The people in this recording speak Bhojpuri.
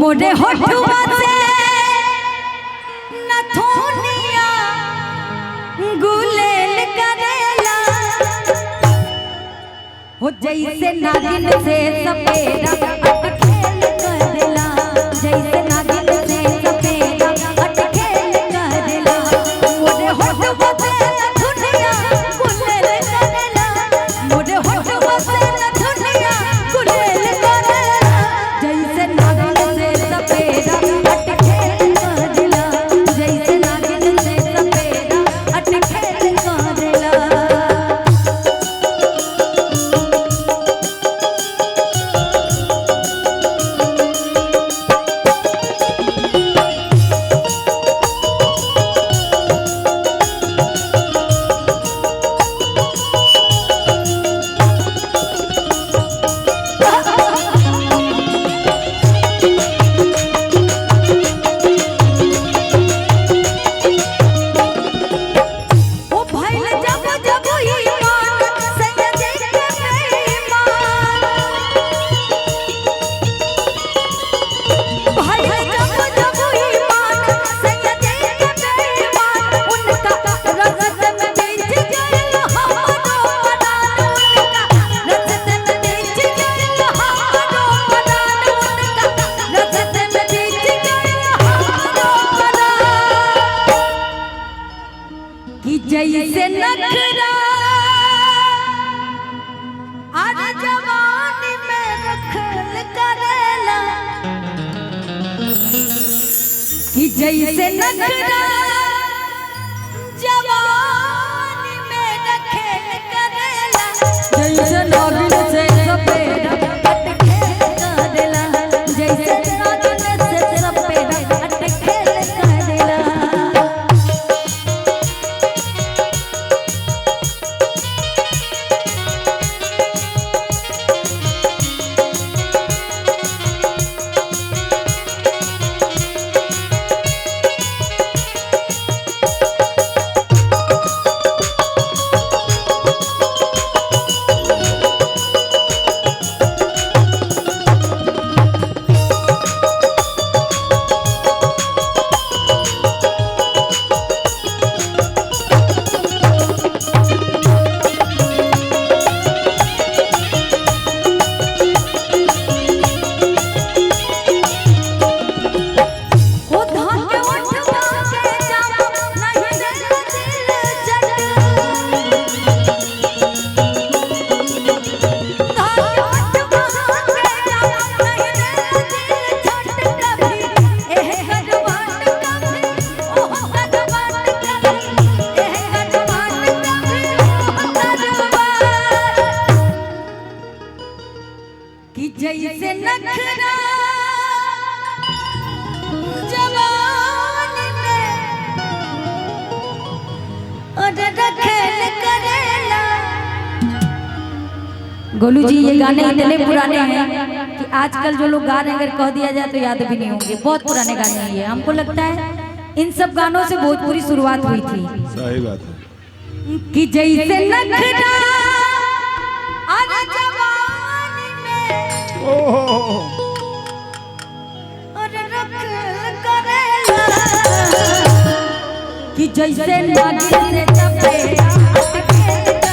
मोरे होठुआ से नथुनिया गुलेल करेला हो जैसे नागिन से सपेरा अटखेल करेला जैसे नागिन से सपेरा अटखेल करेला मोरे होठुआ से नथुनिया गुलेल करेला मोरे होठुआ से नथुनिया गुलेल करेला जैसे नागिन से सपेरा अटखेल करेला जैसे नागिन से सपेरा अटखेल करेला। जैसे नखरा आज जवानी में रखल करेला कि जैसे नखरा जवानी में रखल करेला जैसे नागिन से सपेरा अटखेल करेला जैसे नागिन से सपेरा अटखेल करेला। जैसे नखरा जवानी में रखेल करेला। गोलू जी ये गाने इतने पुराने हैं कि आजकल जो लोग गा रहे हैं अगर कह दिया जाए तो याद भी नहीं होंगे। बहुत पुराने गाने हैं ये। हमको लगता है इन सब गानों से भोजपुरी शुरुआत हुई थी। सही बात है कि जैसे नखरा कि जैसे नागिन से सपेरा अटखेल